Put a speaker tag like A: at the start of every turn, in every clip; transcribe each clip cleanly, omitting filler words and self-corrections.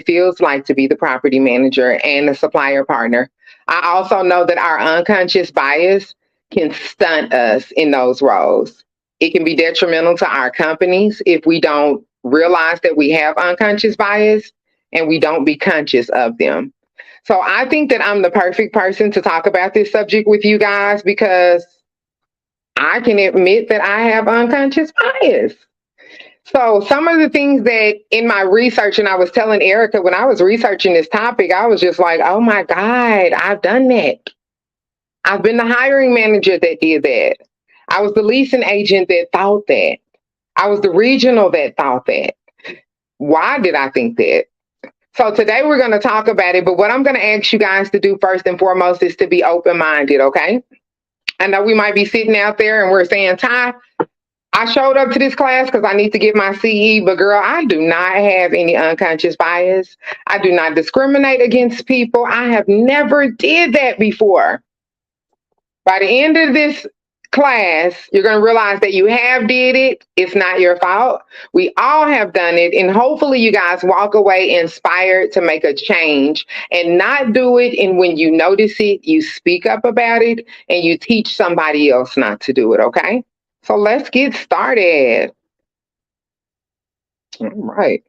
A: feels like to be the property manager and the supplier partner. I also know that our unconscious bias can stunt us in those roles. It can be detrimental to our companies if we don't realize that we have unconscious bias and we don't be conscious of them. So I think that I'm the perfect person to talk about this subject with you guys because I can admit that I have unconscious bias. So some of the things that in my research, and I was telling Erica when I was researching this topic, I was just like, oh my God, I've done that. I've been the hiring manager that did that. I was the leasing agent that thought that. I was the regional that thought that. Why did I think that? So today we're going to talk about it, but what I'm going to ask you guys to do first and foremost is to be open-minded, okay? I know we might be sitting out there and we're saying, Ty, I showed up to this class because I need to get my CE, but girl, I do not have any unconscious bias. I do not discriminate against people. I have never did that before. By the end of this class, you're going to realize that you have did it. It's not your fault. We all have done it. And hopefully you guys walk away inspired to make a change and not do it. And when you notice it, you speak up about it and you teach somebody else not to do it. Okay. So let's get started. All right.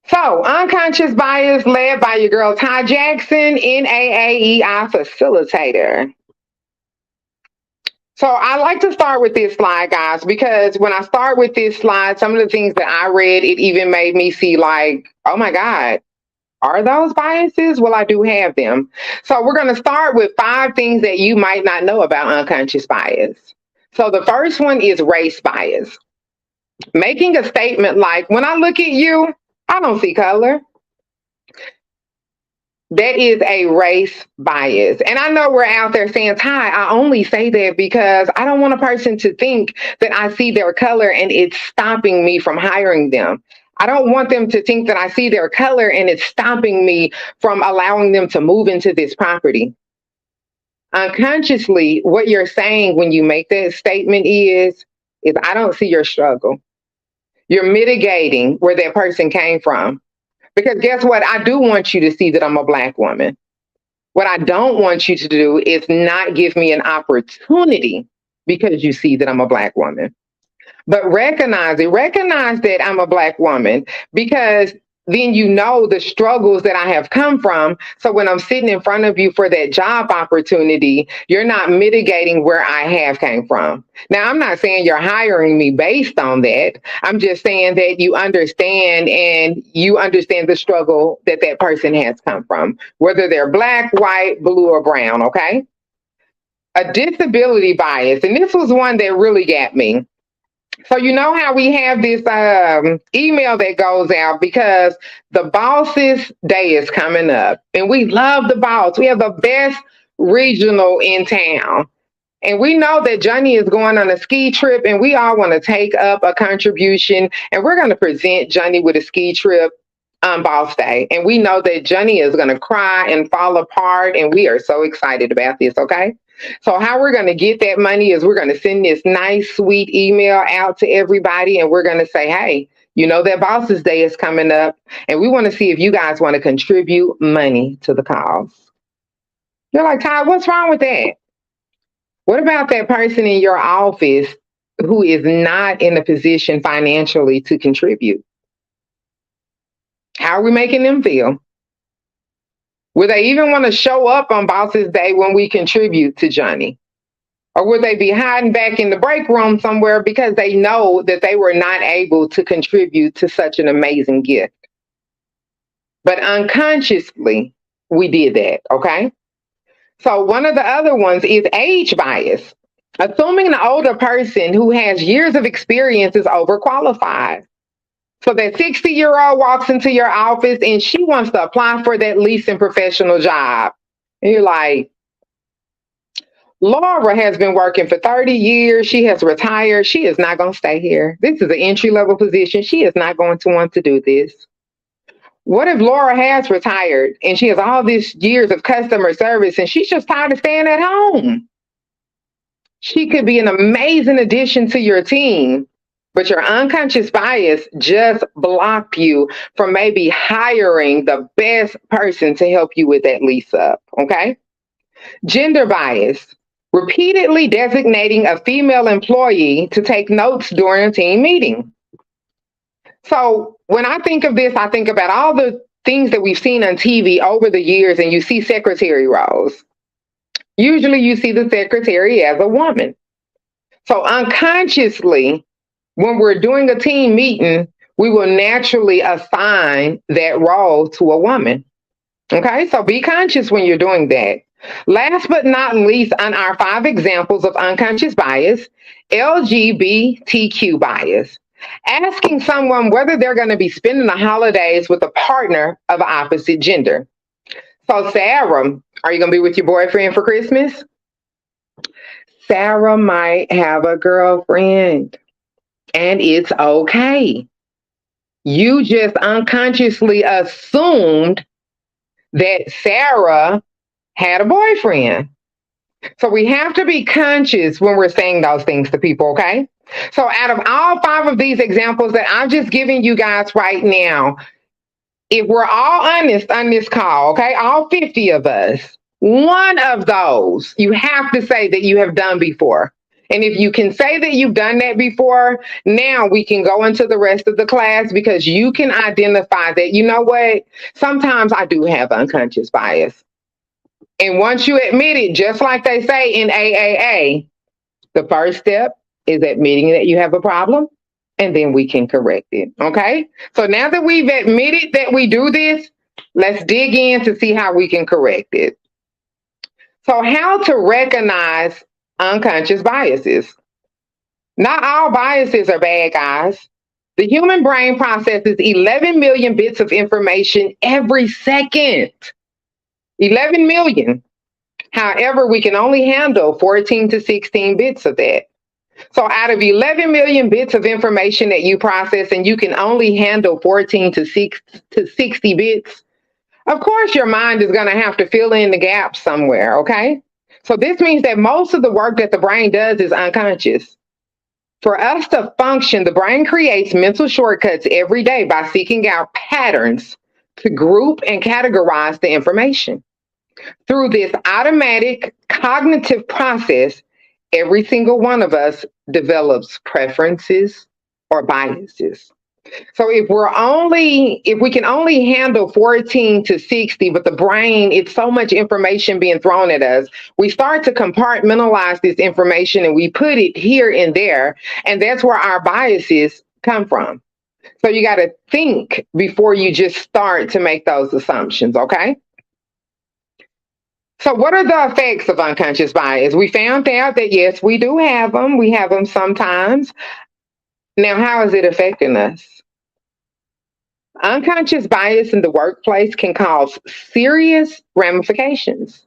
A: So unconscious bias led by your girl, Ty Jackson, NAAEI facilitator. So I like to start with this slide, guys, because when I start with this slide, some of the things that I read, it even made me see like, oh my God, are those biases? Well, I do have them. So we're going to start with 5 things that you might not know about unconscious bias. So the first one is race bias. Making a statement like, when I look at you, I don't see color. That is a race bias. And I know we're out there saying, Ty, I only say that because I don't want a person to think that I see their color and it's stopping me from hiring them. I don't want them to think that I see their color and it's stopping me from allowing them to move into this property. Unconsciously, what you're saying when you make that statement is I don't see your struggle. You're mitigating where that person came from. Because guess what? I do want you to see that I'm a Black woman. What I don't want you to do is not give me an opportunity because you see that I'm a Black woman. But recognize it. Recognize that I'm a Black woman because then you know the struggles that I have come from. So when I'm sitting in front of you for that job opportunity, you're not mitigating where I have came from. Now, I'm not saying you're hiring me based on that. I'm just saying that you understand and you understand the struggle that that person has come from, whether they're Black, white, blue, or brown, okay? A disability bias, and this was one that really got me. So you know how we have this email that goes out because the boss's day is coming up and we love the boss. We have the best regional in town. And we know that Johnny is going on a ski trip and we all want to take up a contribution and we're going to present Johnny with a ski trip on Boss Day. And we know that Johnny is going to cry and fall apart and we are so excited about this, okay? So how we're going to get that money is we're going to send this nice, sweet email out to everybody and we're going to say, hey, you know that Boss's Day is coming up and we want to see if you guys want to contribute money to the cause. You're like, Todd, what's wrong with that? What about that person in your office who is not in a position financially to contribute? How are we making them feel? Would they even want to show up on Boss's Day when we contribute to Johnny? Or would they be hiding back in the break room somewhere because they know that they were not able to contribute to such an amazing gift? But unconsciously, we did that, okay? So one of the other ones is age bias. Assuming an older person who has years of experience is overqualified. So that 60-year-old walks into your office and she wants to apply for that leasing professional job. And you're like, Laura has been working for 30 years. She has retired. She is not going to stay here. This is an entry-level position. She is not going to want to do this. What if Laura has retired and she has all these years of customer service and she's just tired of staying at home? She could be an amazing addition to your team. but your unconscious bias just blocked you from maybe hiring the best person to help you with that lease up. Okay. Gender bias, repeatedly designating a female employee to take notes during a team meeting. So when I think of this, I think about all the things that we've seen on TV over the years, and you see secretary roles. Usually you see the secretary as a woman. So unconsciously, when we're doing a team meeting, we will naturally assign that role to a woman. Okay, so be conscious when you're doing that. Last but not least, on our 5 examples of unconscious bias, LGBTQ bias. Asking someone whether they're going to be spending the holidays with a partner of opposite gender. So, Sarah, are you going to be with your boyfriend for Christmas? Sarah might have a girlfriend, and it's okay. You just unconsciously assumed that Sarah had a boyfriend. So we have to be conscious when we're saying those things to people, okay? So out of all 5 of these examples that I've just given you guys right now, if we're all honest on this call, okay, all 50 of us, one of those you have to say that you have done before. And if you can say that you've done that before, now we can go into the rest of the class because you can identify that, you know what, sometimes I do have unconscious bias. And once you admit it, just like they say in AAA, the first step is admitting that you have a problem, and then we can correct it, okay? So now that we've admitted that we do this, let's dig in to see how we can correct it. So how to recognize unconscious biases. Not all biases are bad, guys. The human brain processes 11 million bits of information every second. 11 million. However, we can only handle 14 to 16 bits of that. So out of 11 million bits of information that you process and you can only handle 14 to 60 bits, of course your mind is going to have to fill in the gaps somewhere, okay? So this means that most of the work that the brain does is unconscious. For us to function, the brain creates mental shortcuts every day by seeking out patterns to group and categorize the information. Through this automatic cognitive process, every single one of us develops preferences or biases. So if we can only handle 14 to 60, but the brain, it's so much information being thrown at us, we start to compartmentalize this information and we put it here and there. And that's where our biases come from. So you got to think before you just start to make those assumptions, okay? So what are the effects of unconscious bias? We found out that yes, we do have them. We have them sometimes. Now, how is it affecting us? Unconscious bias in the workplace can cause serious ramifications,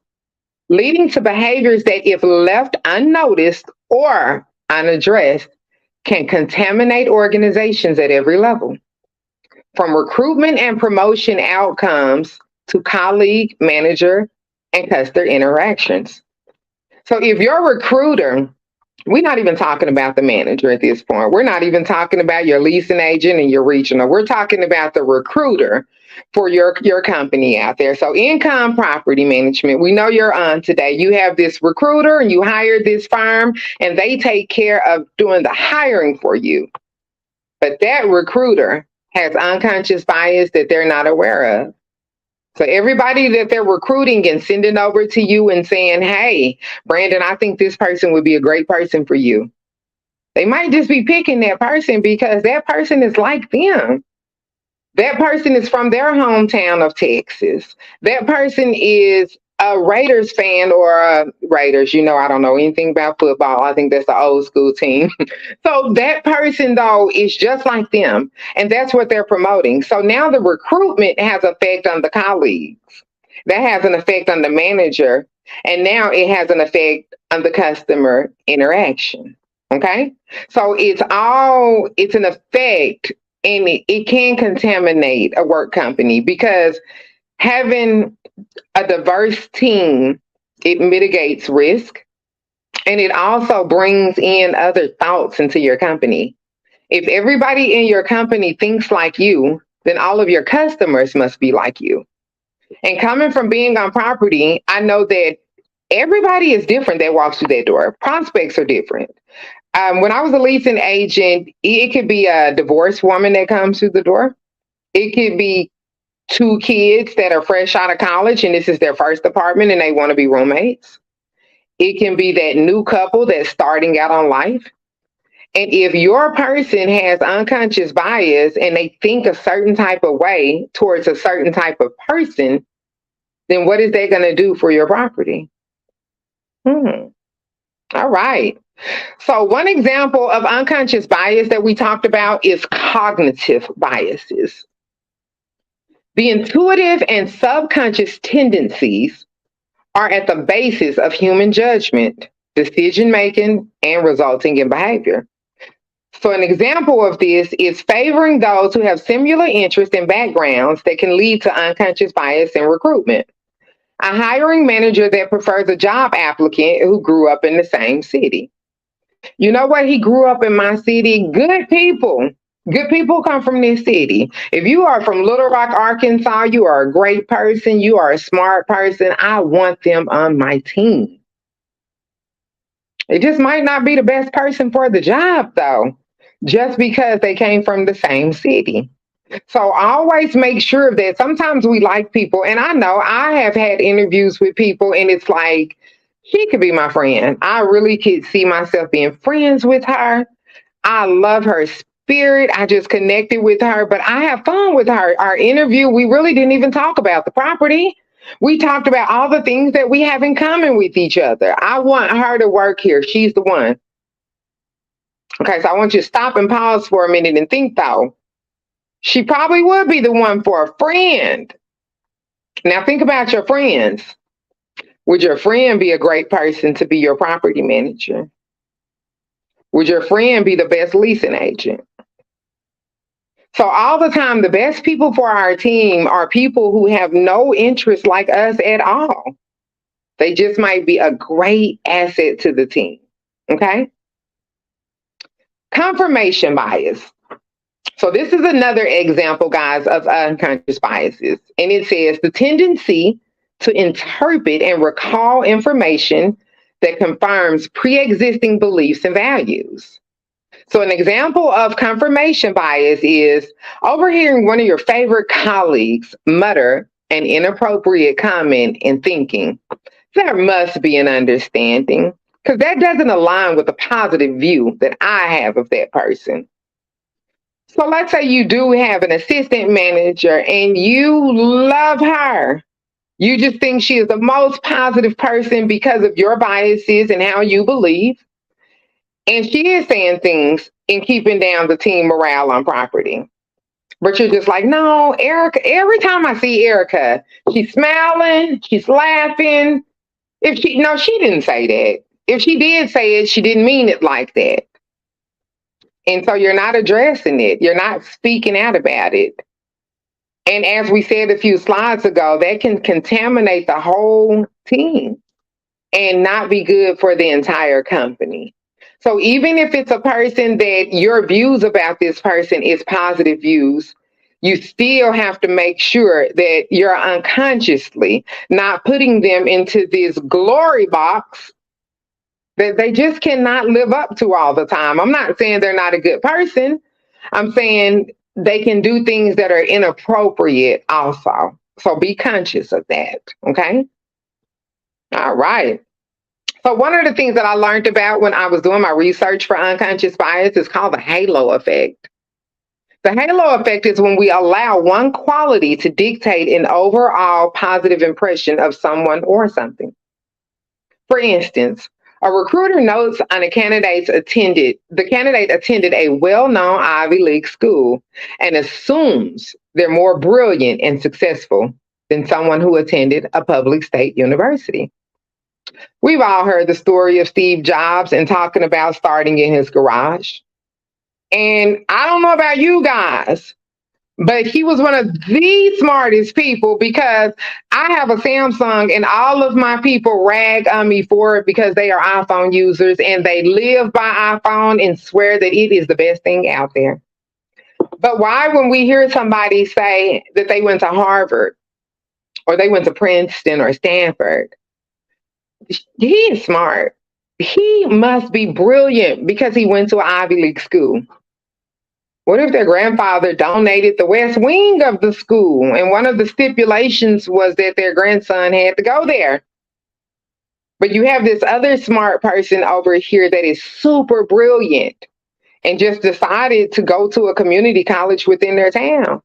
A: leading to behaviors that, if left unnoticed or unaddressed, can contaminate organizations at every level, from recruitment and promotion outcomes to colleague, manager, and customer interactions. So if you're a recruiter, we're not even talking about the manager at this point. We're not even talking about your leasing agent and your regional. We're talking about the recruiter for your company out there. So income property management, we know you're on today. You have this recruiter and you hired this firm and they take care of doing the hiring for you. But that recruiter has unconscious bias that they're not aware of. So everybody that they're recruiting and sending over to you and saying, hey, Brandon, I think this person would be a great person for you. They might just be picking that person because that person is like them. That person is from their hometown of Texas. That person is a Raiders fan or Raiders. You know, I don't know anything about football. I think that's the old school team. So that person, though, is just like them. And that's what they're promoting. So now the recruitment has an effect on the colleagues. That has an effect on the manager. And now it has an effect on the customer interaction. Okay? So it's an effect, and it can contaminate a work company because having a diverse team, it mitigates risk, and it also brings in other thoughts into your company. If everybody in your company thinks like you, then all of your customers must be like you. And coming from being on property, I know that everybody is different that walks through that door. Prospects are different. When I was a leasing agent, it could be a divorced woman that comes through the door. It could be two kids that are fresh out of college and this is their first apartment and they want to be roommates. It can be that new couple that's starting out on life. And if your person has unconscious bias and they think a certain type of way towards a certain type of person, then what is that going to do for your property? All right. So, one example of unconscious bias that we talked about is cognitive biases. The intuitive and subconscious tendencies are at the basis of human judgment, decision making, and resulting in behavior. So, an example of this is favoring those who have similar interests and backgrounds that can lead to unconscious bias in recruitment. A hiring manager that prefers a job applicant who grew up in the same city. You know what? He grew up in my city. Good people. Good people come from this city. If you are from Little Rock, Arkansas, you are a great person. You are a smart person. I want them on my team. It just might not be the best person for the job, though, just because they came from the same city. So always make sure that sometimes we like people. And I know I have had interviews with people, and it's like, she could be my friend. I really could see myself being friends with her. I love her spirit. I just connected with her, but I have fun with her. Our interview, we really didn't even talk about the property. We talked about all the things that we have in common with each other. I want her to work here. She's the one. Okay, so I want you to stop and pause for a minute and think, though. She probably would be the one for a friend. Now, think about your friends. Would your friend be a great person to be your property manager? Would your friend be the best leasing agent? So all the time, the best people for our team are people who have no interest like us at all. They just might be a great asset to the team. Okay? Confirmation bias. So this is another example, guys, of unconscious biases. And it says the tendency to interpret and recall information that confirms pre-existing beliefs and values. So an example of confirmation bias is overhearing one of your favorite colleagues mutter an inappropriate comment and thinking, there must be an understanding, because that doesn't align with the positive view that I have of that person. So let's say you do have an assistant manager and you love her. You just think she is the most positive person because of your biases and how you believe. And she is saying things in keeping down the team morale on property. But you're just like, no, Erica, every time I see Erica, she's smiling, she's laughing. No, she didn't say that. If she did say it, she didn't mean it like that. And so you're not addressing it. You're not speaking out about it. And as we said a few slides ago, that can contaminate the whole team and not be good for the entire company. So even if it's a person that your views about this person is positive views, you still have to make sure that you're unconsciously not putting them into this glory box that they just cannot live up to all the time. I'm not saying they're not a good person. I'm saying they can do things that are inappropriate also. So be conscious of that, okay? All right. So one of the things that I learned about when I was doing my research for unconscious bias is called the halo effect. The halo effect is when we allow one quality to dictate an overall positive impression of someone or something. For instance, a recruiter notes on the candidate attended a well-known Ivy League school and assumes they're more brilliant and successful than someone who attended a public state university. We've all heard the story of Steve Jobs and talking about starting in his garage. And I don't know about you guys, But he was one of the smartest people because I have a Samsung and all of my people rag on me for it because they are iPhone users and they live by iPhone and swear that it is the best thing out there. But why, when we hear somebody say that they went to Harvard or they went to Princeton or Stanford, he is smart. He must be brilliant because he went to an Ivy League school. What if their grandfather donated the west wing of the school and one of the stipulations was that their grandson had to go there? But you have this other smart person over here that is super brilliant and just decided to go to a community college within their town.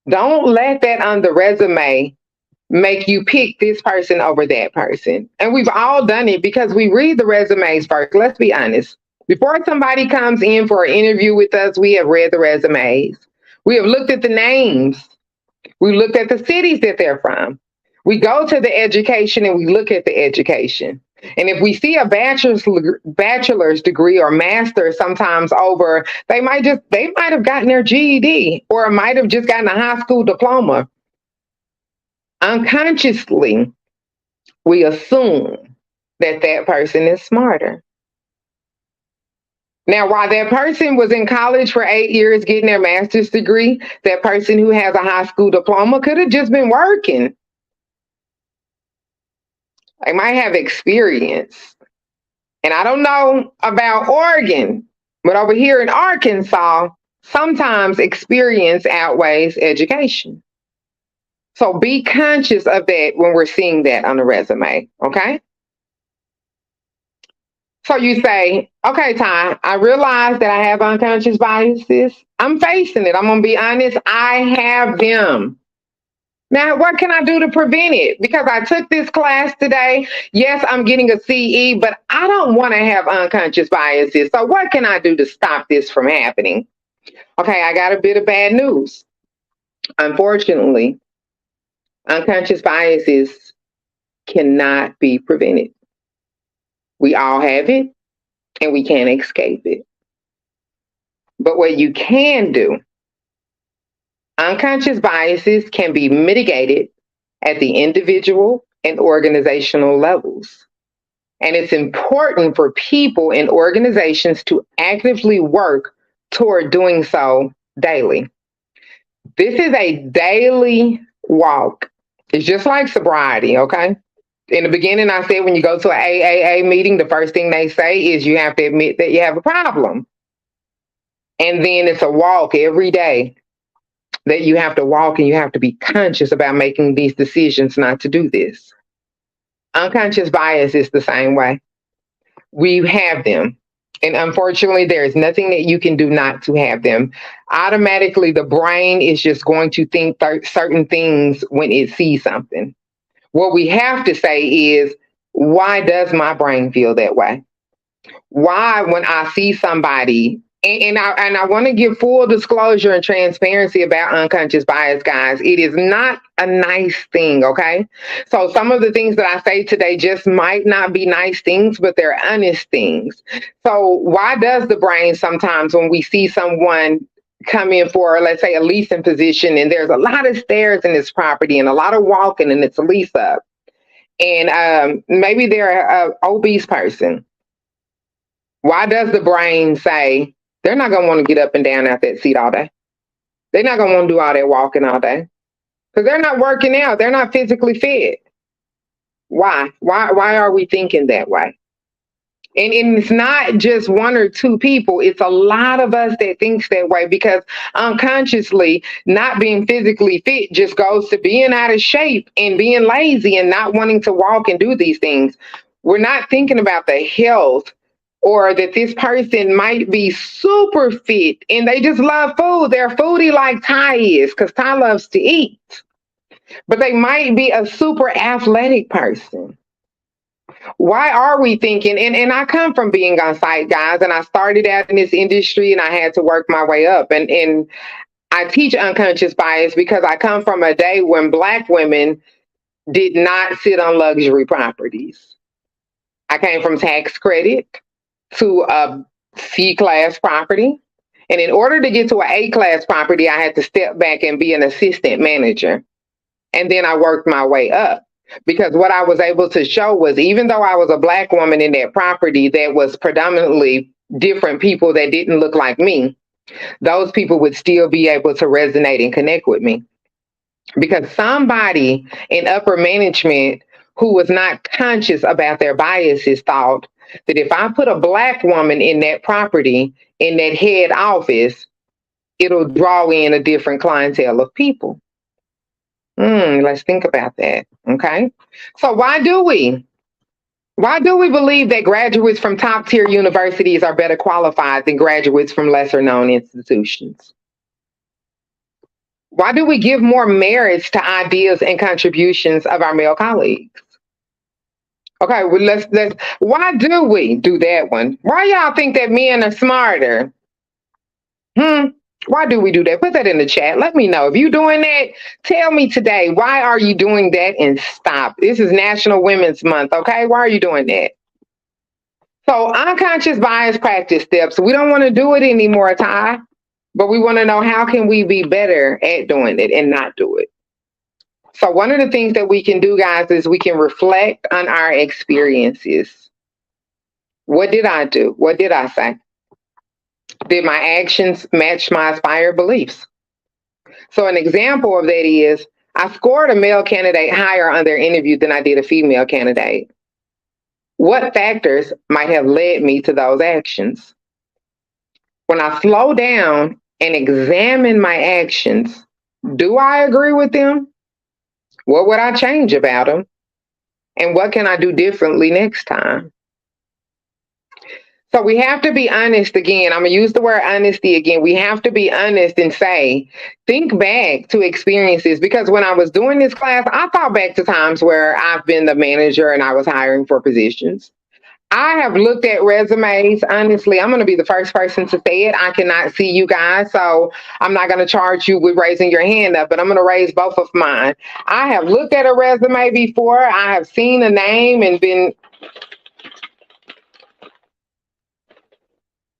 A: Don't let that on the resume make you pick this person over that person. And we've all done it because we read the resumes first. Let's be honest. Before somebody comes in for an interview with us, we have read the resumes. We have looked at the names. We looked at the cities that they're from. We go to the education and we look at the education. And if we see a bachelor's degree or master's sometimes over, they might have gotten their GED or might have just gotten a high school diploma. Unconsciously, we assume that that person is smarter. Now, while that person was in college for 8 years getting their master's degree, that person who has a high school diploma could have just been working. They might have experience. And I don't know about Oregon, but over here in Arkansas, sometimes experience outweighs education. So be conscious of that when we're seeing that on the resume, okay? So you say, okay, Ty, I realize that I have unconscious biases. I'm facing it. I'm going to be honest. I have them. Now, what can I do to prevent it? Because I took this class today. Yes, I'm getting a CE, but I don't want to have unconscious biases. So what can I do to stop this from happening? Okay, I got a bit of bad news. Unfortunately, unconscious biases cannot be prevented. We all have it, and we can't escape it. But what you can do, unconscious biases can be mitigated at the individual and organizational levels. And it's important for people and organizations to actively work toward doing so daily. This is a daily walk. It's just like sobriety, okay? In the beginning, I said when you go to an AAA meeting, the first thing they say is you have to admit that you have a problem. And then it's a walk every day that you have to walk and you have to be conscious about making these decisions not to do this. Unconscious bias is the same way. We have them. And unfortunately, there is nothing that you can do not to have them. Automatically, the brain is just going to think certain things when it sees something. What we have to say is, why does my brain feel that way? Why, when I see somebody, and I want to give full disclosure and transparency about unconscious bias, guys. It is not a nice thing, okay? So some of the things that I say today just might not be nice things, but they're honest things. So why does the brain sometimes, when we see someone come in for, let's say, a leasing position, and there's a lot of stairs in this property and a lot of walking, and it's a lease up, and maybe they're an obese person, why does the brain say, they're not going to want to get up and down out that seat all day? They're not going to want to do all that walking all day because they're not working out. They're not physically fit. Why? Why are we thinking that way? And it's not just one or two people. It's a lot of us that thinks that way because unconsciously not being physically fit just goes to being out of shape and being lazy and not wanting to walk and do these things. We're not thinking about the health, or that this person might be super fit and they just love food. They're foodie like Ty is, because Ty loves to eat. But they might be a super athletic person. Why are we thinking, and I come from being on site, guys, and I started out in this industry and I had to work my way up. And I teach unconscious bias because I come from a day when Black women did not sit on luxury properties. I came from tax credit to a C-class property. And in order to get to an A-class property, I had to step back and be an assistant manager. And then I worked my way up. Because what I was able to show was, even though I was a Black woman in that property that was predominantly different people that didn't look like me, those people would still be able to resonate and connect with me. Because somebody in upper management who was not conscious about their biases thought that if I put a Black woman in that property, in that head office, it'll draw in a different clientele of people. Let's think about that. Okay. So why do we believe that graduates from top tier universities are better qualified than graduates from lesser known institutions? Why do we give more merits to ideas and contributions of our male colleagues? Okay, well, let's why do we do that one? Why y'all think that men are smarter? Why do we do that? Put that in the chat. Let me know. If you're doing that, tell me today, why are you doing that, and stop. This is National Women's Month, okay? Why are you doing that? So unconscious bias practice steps, we don't want to do it anymore, Ty, but we want to know how can we be better at doing it and not do it. So one of the things that we can do, guys, is we can reflect on our experiences. What did I do? What did I say? Did my actions match my aspired beliefs? So an example of that is I scored a male candidate higher on their interview than I did a female candidate. What factors might have led me to those actions? When I slow down and examine my actions, do I agree with them? What would I change about them? And what can I do differently next time? So we have to be honest again. I'm going to use the word honesty again. We have to be honest and say, think back to experiences. Because when I was doing this class, I thought back to times where I've been the manager and I was hiring for positions. I have looked at resumes. Honestly, I'm going to be the first person to say it. I cannot see you guys, so I'm not going to charge you with raising your hand up, but I'm going to raise both of mine. I have looked at a resume before. I have seen a name and been...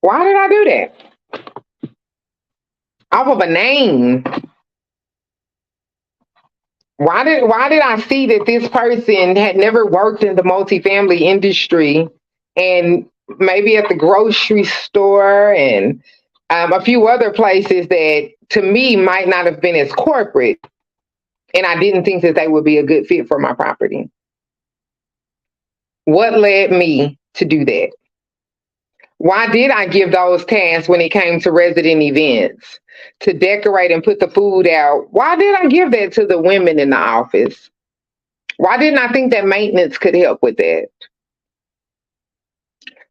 A: Why did I do that? Off of a name. Why did I see that this person had never worked in the multifamily industry, and maybe at the grocery store and a few other places that to me might not have been as corporate, and I didn't think that they would be a good fit for my property? What led me to do that? Why did I give those tasks when it came to resident events, to decorate and put the food out? Why did I give that to the women in the office? Why didn't I think that maintenance could help with that?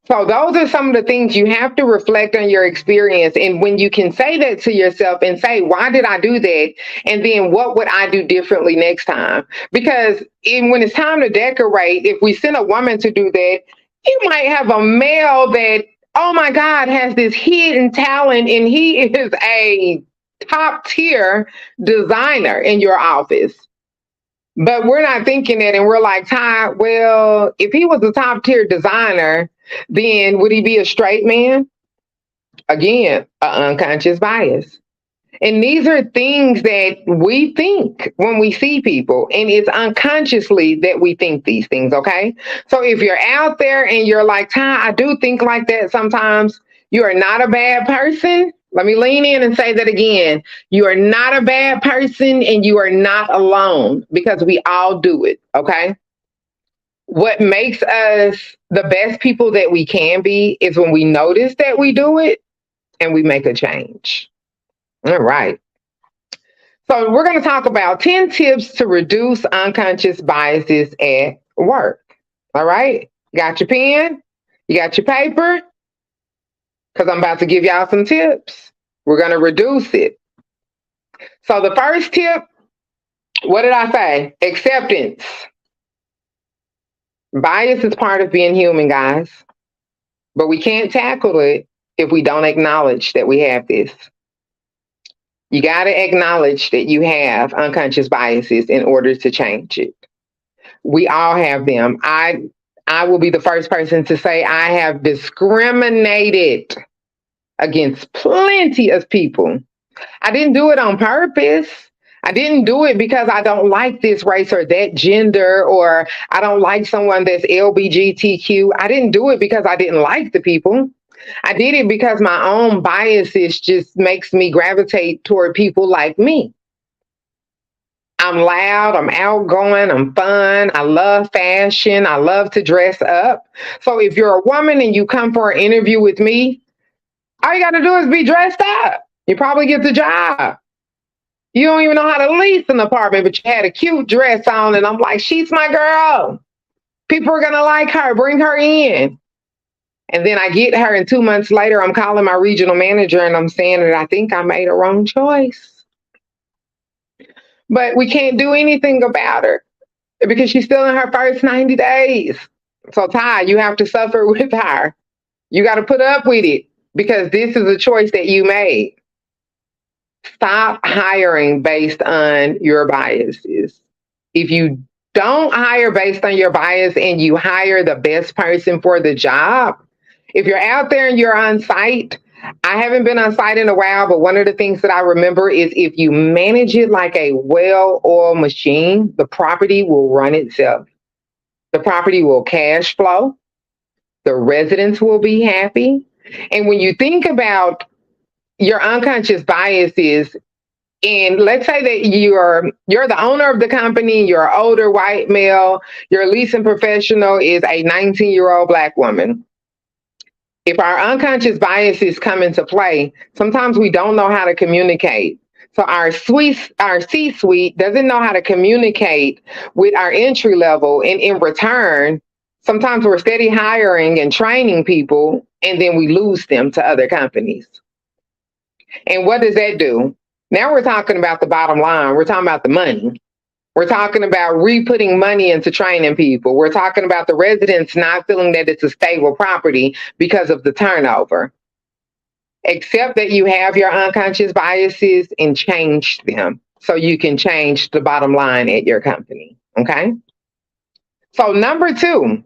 A: So those are some of the things you have to reflect on your experience. And when you can say that to yourself and say, why did I do that? And then what would I do differently next time? Because when it's time to decorate, if we send a woman to do that, you might have a male that, oh my God, has this hidden talent and he is a top tier designer in your office. But we're not thinking that, and we're like, Ty, well, if he was a top tier designer, then would he be a straight man? Again, an unconscious bias. And these are things that we think when we see people, and it's unconsciously that we think these things, okay? So if you're out there and you're like, Ty, I do think like that sometimes, you are not a bad person. Let me lean in and say that again. You are not a bad person, and you are not alone, because we all do it, okay? What makes us the best people that we can be is when we notice that we do it and we make a change. All right. So we're going to talk about 10 tips to reduce unconscious biases at work. All right. Got your pen? You got your paper? Because I'm about to give y'all some tips. We're going to reduce it. So the first tip, what did I say? Acceptance. Bias is part of being human, guys. But we can't tackle it if we don't acknowledge that we have this. You got to acknowledge that you have unconscious biases in order to change it. We all have them. I will be the first person to say I have discriminated against plenty of people. I didn't do it on purpose. I didn't do it because I don't like this race or that gender, or I don't like someone that's LBGTQ. I didn't do it because I didn't like the people. I did it because my own biases just makes me gravitate toward people like me. I'm loud, I'm outgoing, I'm fun, I love fashion, I love to dress up. So if you're a woman and you come for an interview with me, all you got to do is be dressed up. You probably get the job. You don't even know how to lease an apartment, but you had a cute dress on, and I'm like, she's my girl. People are going to like her, bring her in. And then I get her, and 2 months later, I'm calling my regional manager and I'm saying that I think I made a wrong choice. But we can't do anything about her because she's still in her first 90 days. So, Ty, you have to suffer with her. You got to put up with it because this is a choice that you made. Stop hiring based on your biases. If you don't hire based on your bias and you hire the best person for the job, if you're out there and you're on site, I haven't been on site in a while, but one of the things that I remember is if you manage it like a well-oiled machine, the property will run itself. The property will cash flow. The residents will be happy. And when you think about your unconscious biases, and let's say that you're the owner of the company, you're an older white male, your leasing professional is a 19-year-old Black woman. If our unconscious biases come into play, sometimes we don't know how to communicate. So our C-suite doesn't know how to communicate with our entry level, and in return, sometimes we're steady hiring and training people, and then we lose them to other companies. And what does that do? Now we're talking about the bottom line. We're talking about the money. We're talking about re-putting money into training people. We're talking about the residents not feeling that it's a stable property because of the turnover. Accept that you have your unconscious biases and change them so you can change the bottom line at your company, okay? So number 2,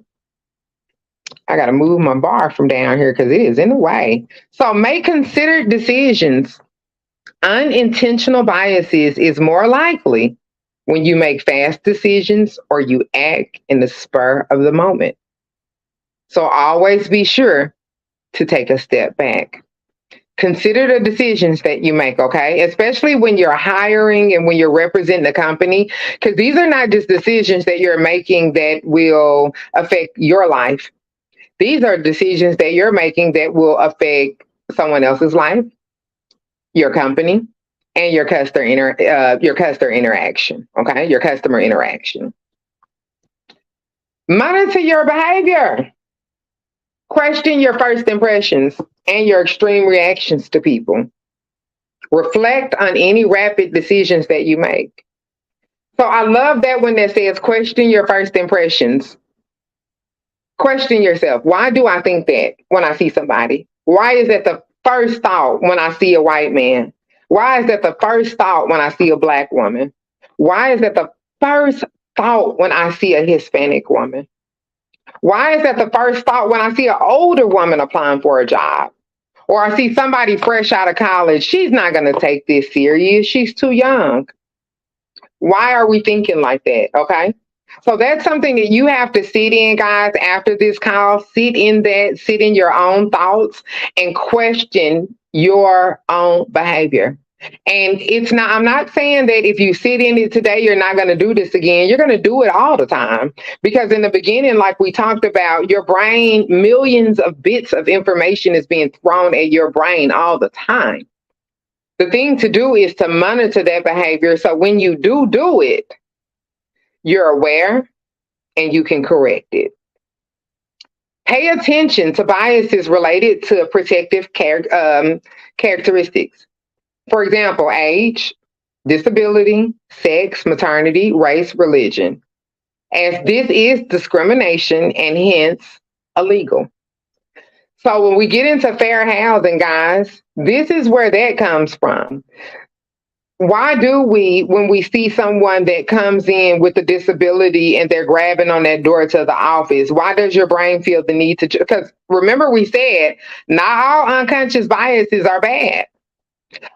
A: I got to move my bar from down here because it is in the way. So make considered decisions. Unintentional biases is more likely when you make fast decisions or you act in the spur of the moment. So always be sure to take a step back. Consider the decisions that you make, okay? Especially when you're hiring and when you're representing the company, because these are not just decisions that you're making that will affect your life. These are decisions that you're making that will affect someone else's life, your company, and your customer interaction, okay? Your customer interaction. Monitor your behavior. Question your first impressions and your extreme reactions to people. Reflect on any rapid decisions that you make. So I love that one that says question your first impressions. Question yourself. Why do I think that when I see somebody? Why is that the first thought when I see a white man? Why is that the first thought when I see a Black woman? Why is that the first thought when I see a Hispanic woman? Why is that the first thought when I see an older woman applying for a job? Or I see somebody fresh out of college, she's not going to take this serious. She's too young. Why are we thinking like that? Okay. So that's something that you have to sit in, guys, after this call. Sit in your own thoughts and question your own behavior. And I'm not saying that if you sit in it today, you're not going to do this again. You're going to do it all the time. Because in the beginning, like we talked about, your brain, millions of bits of information is being thrown at your brain all the time. The thing to do is to monitor that behavior. So when you do it, you're aware and you can correct it. Pay attention to biases related to protective characteristics. For example, age, disability, sex, maternity, race, religion, as this is discrimination and hence illegal. So when we get into fair housing, guys, this is where that comes from. Why do we, when we see someone that comes in with a disability and they're grabbing on that door to the office, why does your brain feel the need to? Because remember, we said not all unconscious biases are bad.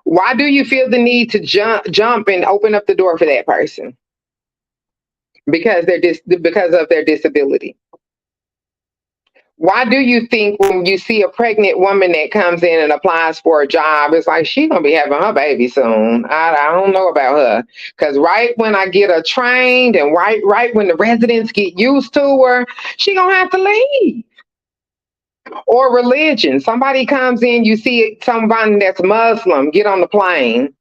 A: Why do you feel the need to jump and open up the door for that person? Because because of their disability. Why do you think when you see a pregnant woman that comes in and applies for a job, it's like she gonna be having her baby soon? I don't know about her, because right when I get her trained and right when the residents get used to her, she gonna have to leave. Or religion. Somebody comes in, you see somebody that's Muslim get on the plane.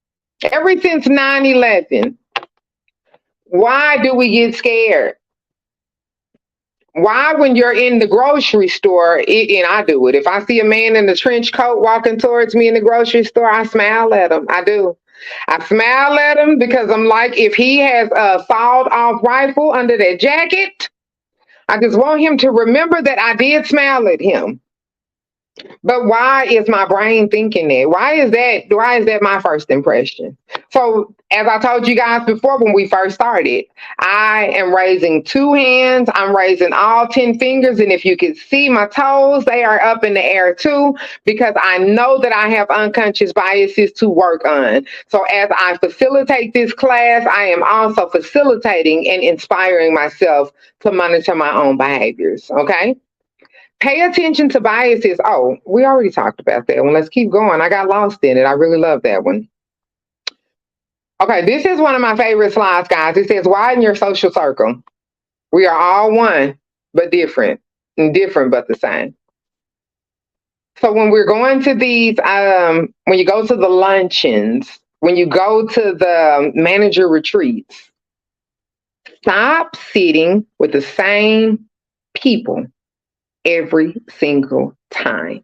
A: Ever since 9/11, why do we get scared? Why, when you're in the grocery store, and I do it, if I see a man in a trench coat walking towards me in the grocery store, I smile at him. I do. I smile at him because I'm like, if he has a sawed off rifle under that jacket, I just want him to remember that I did smile at him. But why is my brain thinking that? Why is that? Why is that my first impression? So, as I told you guys before when we first started, I am raising two hands. I'm raising all 10 fingers. And if you can see my toes, they are up in the air too, because I know that I have unconscious biases to work on. So, as I facilitate this class, I am also facilitating and inspiring myself to monitor my own behaviors. Okay. Pay attention to biases. Oh, we already talked about that one. Let's keep going. I got lost in it. I really love that one. Okay, this is one of my favorite slides, guys. It says, widen your social circle. We are all one, but different, and different, but the same. So when we're going to these, when you go to the luncheons, when you go to the manager retreats, stop sitting with the same people every single time.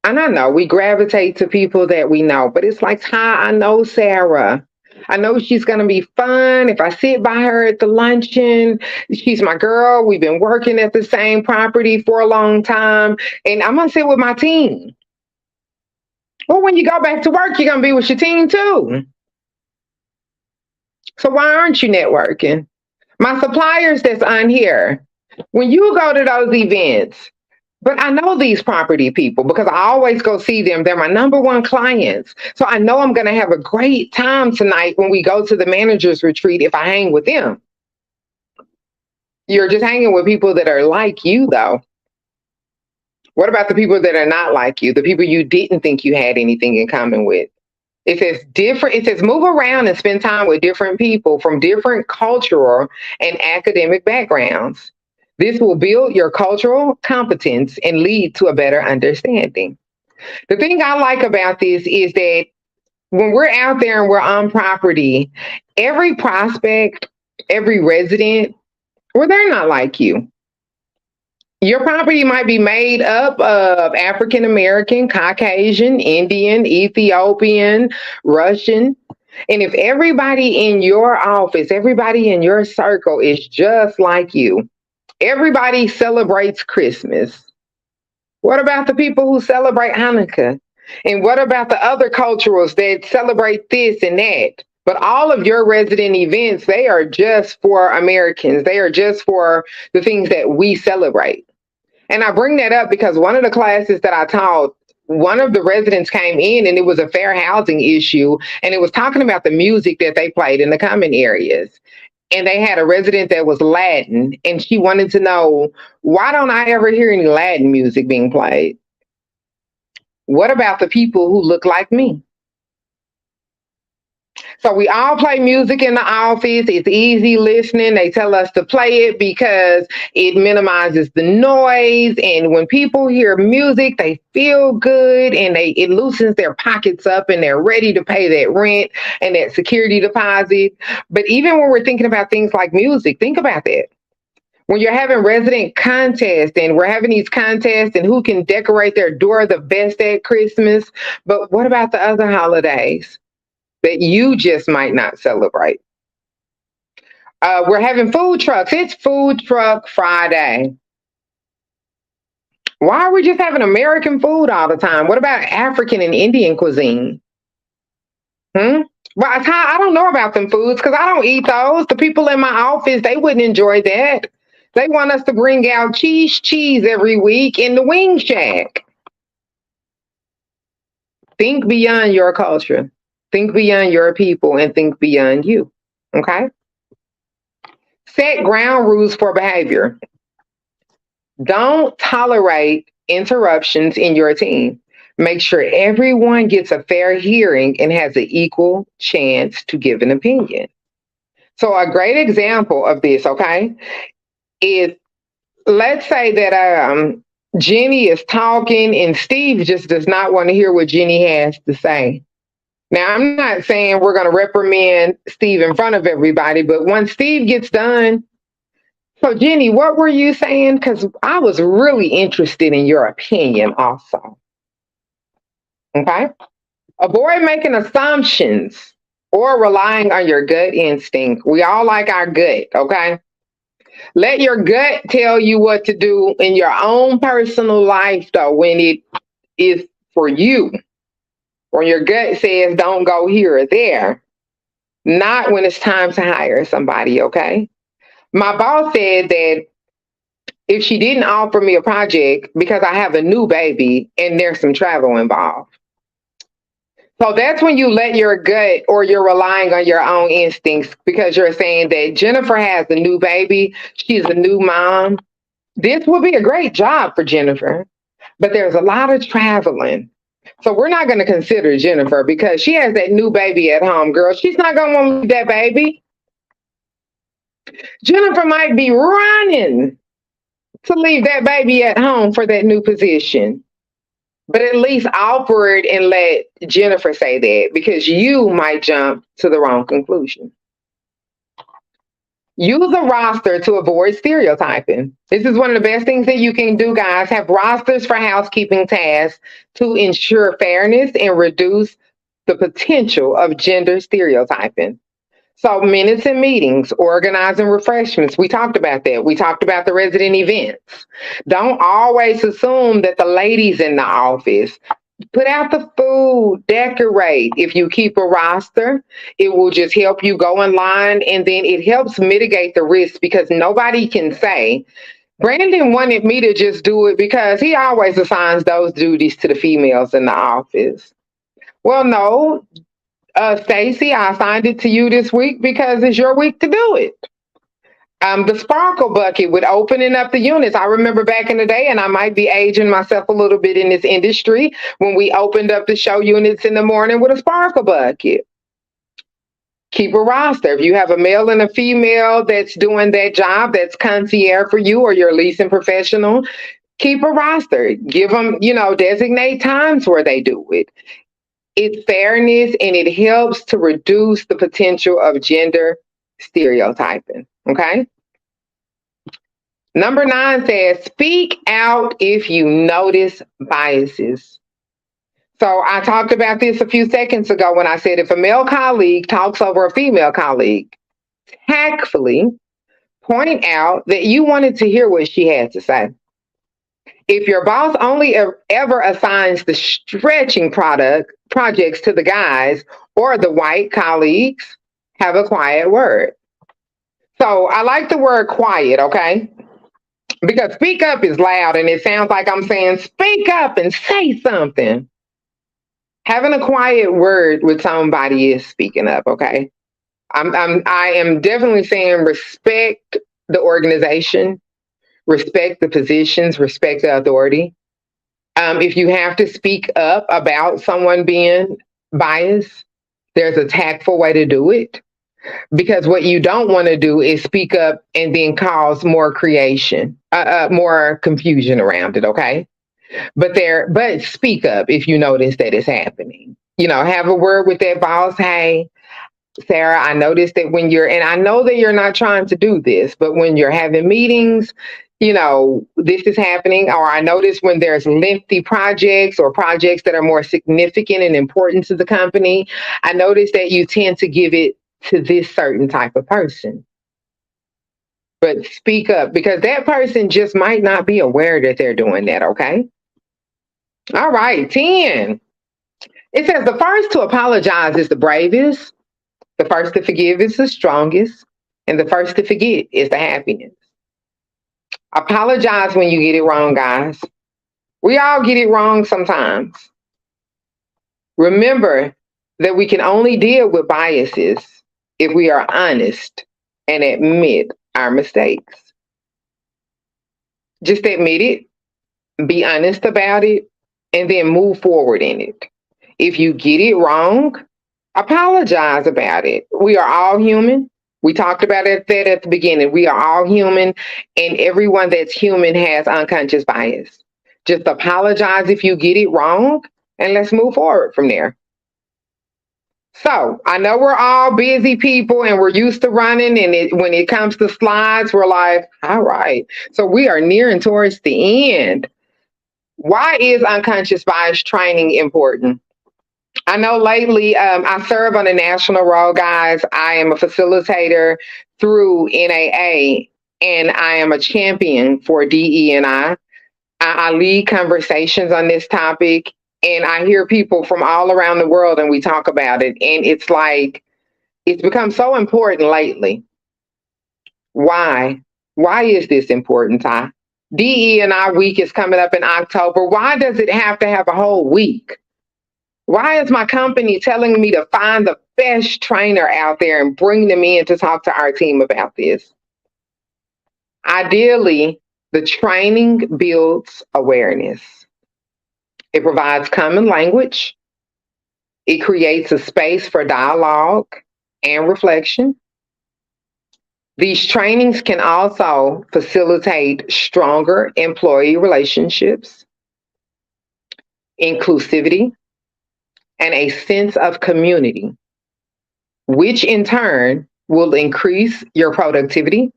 A: And I know we gravitate to people that we know, but it's like, hi, I know Sarah. I know she's going to be fun. If I sit by her at the luncheon, she's my girl. We've been working at the same property for a long time, and I'm going to sit with my team. Well, when you go back to work, you're going to be with your team too. So why aren't you networking? My suppliers that's on here, when you go to those events, but I know these property people because I always go see them. They're my number one clients. So I know I'm going to have a great time tonight when we go to the manager's retreat if I hang with them. You're just hanging with people that are like you, though. What about the people that are not like you, the people you didn't think you had anything in common with? It says move around and spend time with different people from different cultural and academic backgrounds. This will build your cultural competence and lead to a better understanding. The thing I like about this is that when we're out there and we're on property, every prospect, every resident, well, they're not like you. Your property might be made up of African American, Caucasian, Indian, Ethiopian, Russian. And if everybody in your office, everybody in your circle is just like you, everybody celebrates Christmas. What about the people who celebrate Hanukkah? And what about the other cultures that celebrate this and that? But all of your resident events, they are just for Americans. They are just for the things that we celebrate. And I bring that up because one of the classes that I taught, one of the residents came in and it was a fair housing issue. And it was talking about the music that they played in the common areas. And they had a resident that was Latin, and she wanted to know, why don't I ever hear any Latin music being played? What about the people who look like me? So we all play music in the office. It's easy listening. They tell us to play it because it minimizes the noise. And when people hear music, they feel good and it loosens their pockets up and they're ready to pay that rent and that security deposit. But even when we're thinking about things like music, think about that. When you're having resident contests and we're having these contests and who can decorate their door the best at Christmas. But what about the other holidays that you just might not celebrate? We're having food trucks. It's Food Truck Friday. Why are we just having American food all the time? What about African and Indian cuisine? Hmm? Well, I don't know about them foods because I don't eat those. The people in my office, they wouldn't enjoy that. They want us to bring out cheese every week in the wing shack. Think beyond your culture. Think beyond your people and think beyond you. Okay? Set ground rules for behavior. Don't tolerate interruptions in your team. Make sure everyone gets a fair hearing and has an equal chance to give an opinion. So, a great example of this, okay, is let's say that Jenny is talking and Steve just does not want to hear what Jenny has to say. Now, I'm not saying we're going to reprimand Steve in front of everybody, but once Steve gets done, so Jenny, what were you saying? Because I was really interested in your opinion also. Okay. Avoid making assumptions or relying on your gut instinct. We all like our gut, okay? Let your gut tell you what to do in your own personal life, though, when it is for you. When your gut says don't go here or there, not when it's time to hire somebody, okay? My boss said that if she didn't offer me a project because I have a new baby and there's some travel involved. So that's when you let your gut or you're relying on your own instincts because you're saying that Jennifer has a new baby, she's a new mom. This would be a great job for Jennifer, but there's a lot of traveling. So we're not going to consider Jennifer because she has that new baby at home, girl. She's not going to want to leave that baby. Jennifer might be running to leave that baby at home for that new position. But at least offer it and let Jennifer say that because you might jump to the wrong conclusion. Use a roster to avoid stereotyping. This is one of the best things that you can do, guys. Have rosters for housekeeping tasks to ensure fairness and reduce the potential of gender stereotyping. So, minutes and meetings, organizing refreshments. We talked about that. We talked about the resident events. Don't always assume that the ladies in the office put out the food, decorate. If you keep a roster, it will just help you go in line and then it helps mitigate the risk because nobody can say, Brandon wanted me to just do it because he always assigns those duties to the females in the office. Well, no, Stacy, I assigned it to you this week because it's your week to do it. The sparkle bucket with opening up the units. I remember back in the day, and I might be aging myself a little bit in this industry, when we opened up the show units in the morning with a sparkle bucket. Keep a roster. If you have a male and a female that's doing that job, that's concierge for you or your leasing professional, keep a roster. Give them, designate times where they do it. It's fairness and it helps to reduce the potential of gender stereotyping. Okay. Number 9 says, speak out if you notice biases. So I talked about this a few seconds ago when I said if a male colleague talks over a female colleague, tactfully point out that you wanted to hear what she had to say. If your boss only ever assigns the stretching projects to the guys or the white colleagues, have a quiet word. So I like the word quiet, okay? Because speak up is loud and it sounds like I'm saying speak up and say something. Having a quiet word with somebody is speaking up, okay? I am definitely saying respect the organization, respect the positions, respect the authority. If you have to speak up about someone being biased, there's a tactful way to do it. Because what you don't want to do is speak up and then cause more more confusion around it. Okay, but speak up if you notice that it's happening. Have a word with that boss. Hey, Sarah, I noticed that and I know that you're not trying to do this, but when you're having meetings, this is happening, or I notice when there's lengthy projects or projects that are more significant and important to the company, I notice that you tend to give it to this certain type of person. But speak up because that person just might not be aware that they're doing that, okay? All right, 10. It says the first to apologize is the bravest, the first to forgive is the strongest, and the first to forget is the happiest. Apologize when you get it wrong, guys. We all get it wrong sometimes. Remember that we can only deal with biases if we are honest and admit our mistakes. Just admit it, be honest about it, and then move forward in it. If you get it wrong, apologize about it. We are all human. We talked about that at the beginning. We are all human, and everyone that's human has unconscious bias. Just apologize if you get it wrong, and let's move forward from there. So I know we're all busy people and we're used to running, and when it comes to slides, we're like, all right. So we are nearing towards the end. Why is unconscious bias training important? I know lately I serve on a national role, guys. I am a facilitator through NAA, and I am a champion for DE&I. I lead conversations on this topic, and I hear people from all around the world, and we talk about it. And it's like, it's become so important lately. Why? Why is this important, Ty? DE&I week is coming up in October. Why does it have to have a whole week? Why is my company telling me to find the best trainer out there and bring them in to talk to our team about this? Ideally, the training builds awareness. It provides common language. It creates a space for dialogue and reflection. These trainings can also facilitate stronger employee relationships, inclusivity, and a sense of community, which in turn will increase your productivity,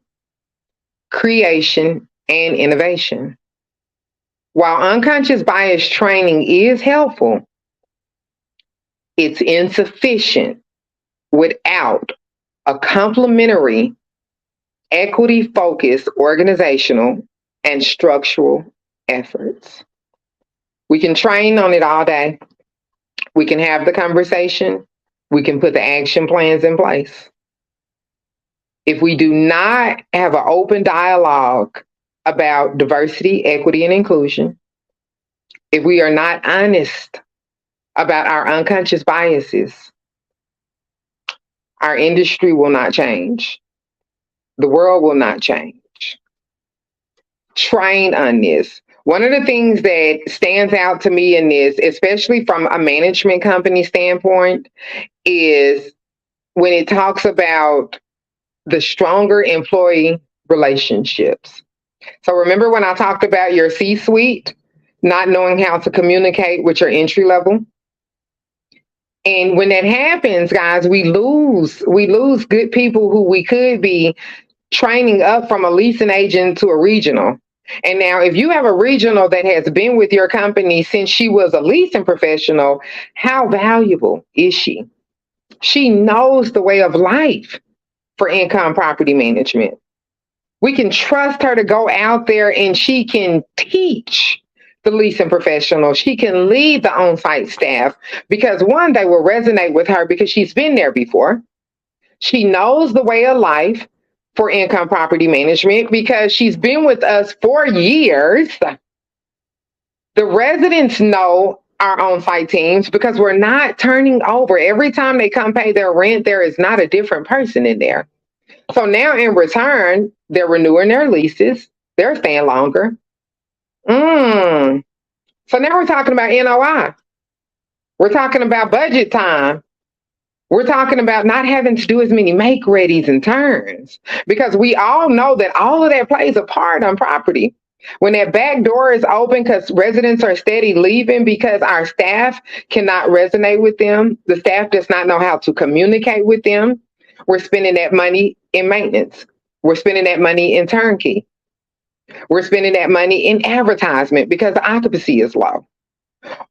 A: creation, and innovation. While unconscious bias training is helpful, it's insufficient without a complementary, equity-focused organizational and structural efforts. We can train on it all day. We can have the conversation. We can put the action plans in place. If we do not have an open dialogue about diversity, equity, and inclusion, if we are not honest about our unconscious biases, our industry will not change. The world will not change. Train on this. One of the things that stands out to me in this, especially from a management company standpoint, is when it talks about the stronger employee relationships. So remember when I talked about your C-suite, not knowing how to communicate with your entry level? And when that happens, guys, we lose good people who we could be training up from a leasing agent to a regional. And now if you have a regional that has been with your company since she was a leasing professional, how valuable is she? She knows the way of life for income property management. We can trust her to go out there and she can teach the leasing professional. She can lead the on-site staff because one, they will resonate with her because she's been there before. She knows the way of life for income property management because she's been with us for years. The residents know our on-site teams because we're not turning over. Every time they come pay their rent, there is not a different person in there. So now in return, they're renewing their leases. They're staying longer. So now we're talking about NOI. We're talking about budget time. We're talking about not having to do as many make readies and turns because we all know that all of that plays a part on property. When that back door is open because residents are steady leaving because our staff cannot resonate with them, the staff does not know how to communicate with them, we're spending that money in maintenance. We're spending that money in turnkey. We're spending that money in advertisement because the occupancy is low.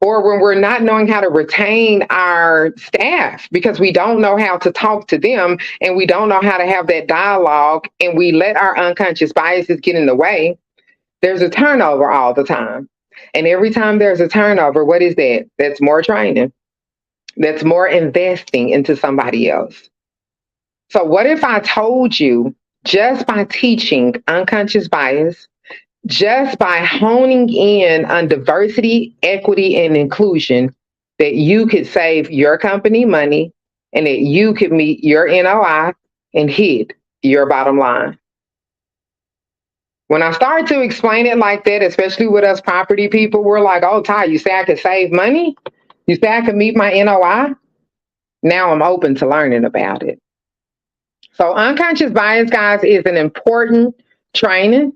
A: Or when we're not knowing how to retain our staff because we don't know how to talk to them and we don't know how to have that dialogue and we let our unconscious biases get in the way, there's a turnover all the time. And every time there's a turnover, what is that? That's more training. that's more investing into somebody else. So, what if I told you just by teaching unconscious bias, just by honing in on diversity, equity, and inclusion, that you could save your company money and that you could meet your NOI and hit your bottom line? When I started to explain it like that, especially with us property people, we're like, oh, Ty, you say I could save money? You say I could meet my NOI? Now I'm open to learning about it. So unconscious bias, guys, is an important training.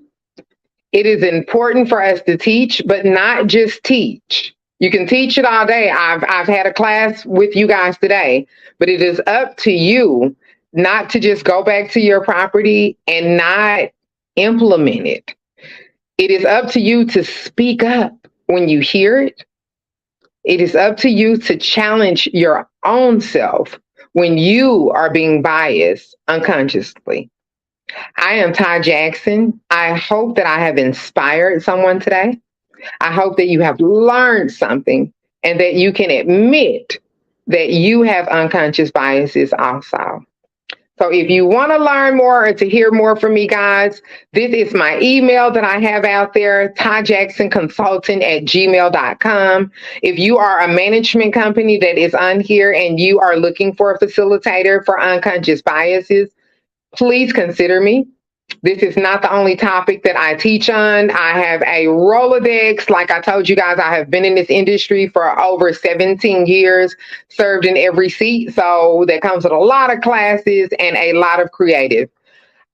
A: It is important for us to teach, but not just teach. You can teach it all day. I've had a class with you guys today, but it is up to you not to just go back to your property and not implement it. It is up to you to speak up when you hear it. It is up to you to challenge your own self when you are being biased unconsciously. I am Ty Jackson. I hope that I have inspired someone today. I hope that you have learned something and that you can admit that you have unconscious biases also. So if you want to learn more or to hear more from me, guys, this is my email that I have out there, tyjacksonconsultant@gmail.com. If you are a management company that is on here and you are looking for a facilitator for unconscious biases, please consider me. This is not the only topic that I teach on. I have a Rolodex. Like I told you guys, I have been in this industry for over 17 years, served in every seat. So that comes with a lot of classes and a lot of creative.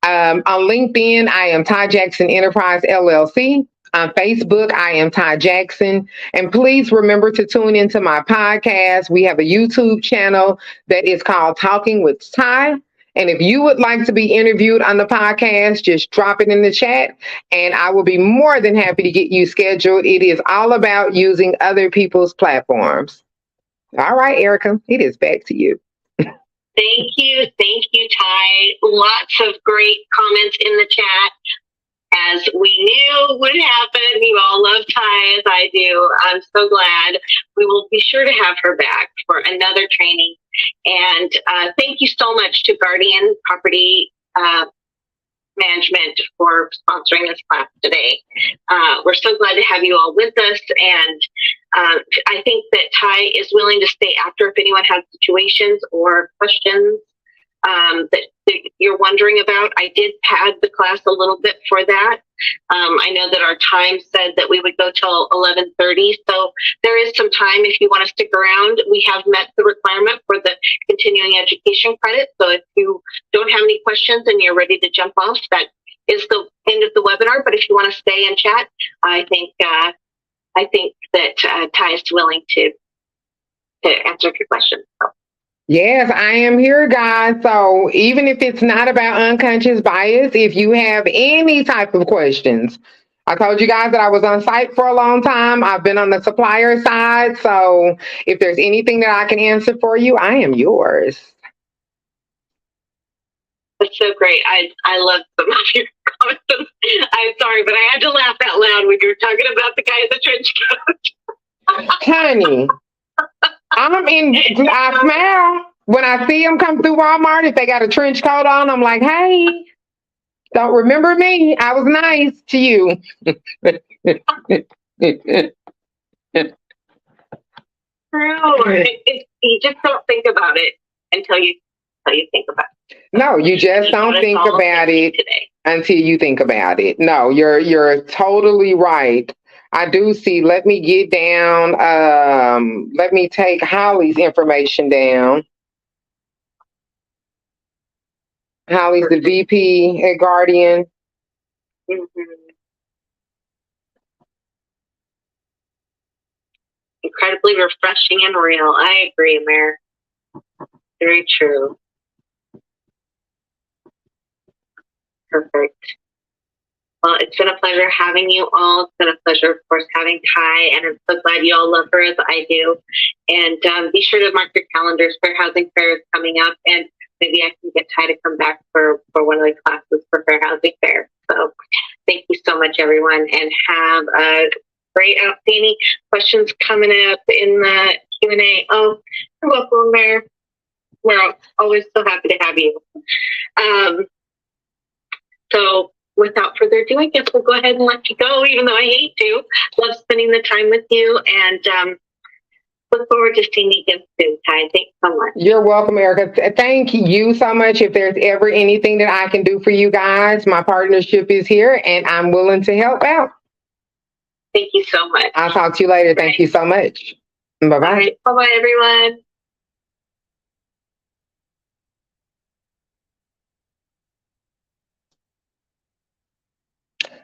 A: On LinkedIn, I am Ty Jackson Enterprise LLC. On Facebook, I am Ty Jackson. And please remember to tune into my podcast. We have a YouTube channel that is called Talking with Ty. And if you would like to be interviewed on the podcast, just drop it in the chat and I will be more than happy to get you scheduled. It is all about using other people's platforms. All right, Erica, it is back to you.
B: Thank you, Ty. Lots of great comments in the chat. As we knew would happen, you all love Ty as I do. I'm so glad. We will be sure to have her back for another training. And thank you so much to Guardian Property Management for sponsoring this class today. We're so glad to have you all with us. And I think that Ty is willing to stay after if anyone has situations or questions that you're wondering about. I did pad the class a little bit for that. I know that our time said that we would go till 11:30, so there is some time if you want to stick around. We have met the requirement for the continuing education credit, so if you don't have any questions and you're ready to jump off, that is the end of the webinar. But if you want to stay and chat, I think that Ty is willing to answer your questions. So.
A: Yes, I am here, guys. So even if it's not about unconscious bias, if you have any type of questions, I told you guys that I was on site for a long time. I've been on the supplier side. So if there's anything that I can answer for you, I am yours.
B: That's so great. I love some of your comments. I'm sorry, but I had to laugh out loud when you were talking about the guy in the trench coat.
A: Honey. I smile when I see them come through Walmart. If they got a trench coat on, I'm like, hey, don't remember me. I was nice to you.
B: True. You just don't think about it until you think about it.
A: No, you just don't think about it until you think about it. No, you're totally right. I do see, let me get down, let me take Holly's information down. Holly's the VP at Guardian.
B: Mm-hmm. Incredibly refreshing and real. I agree, Mayor. Very true. Perfect. Well, it's been a pleasure having you all. It's been a pleasure, of course, having Ty, and I'm so glad you all love her as I do. And be sure to mark your calendars. Fair Housing Fair is coming up, and maybe I can get Ty to come back for one of the classes for Fair Housing Fair. So thank you so much, everyone, and have a great out. See any questions coming up in the Q&A. Oh, you're welcome, Mayor. We're always so happy to have you. So without further ado, I guess we'll go ahead and let you go, even though I hate to. Love spending the time with you, and look forward to seeing you again soon, Ty. Thanks so much.
A: You're welcome, Erica. Thank you so much. If there's ever anything that I can do for you guys, my partnership is here and I'm willing to help out.
B: Thank you so much.
A: I'll talk to you later. Thank you so much. Bye-bye.
B: All right. Bye-bye, everyone.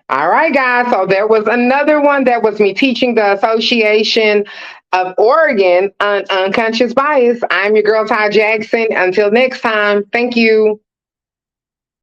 A: All right, guys. So there was another one that was me teaching the Association of Oregon on unconscious bias. I'm your girl, Ty Jackson. Until next time, thank you.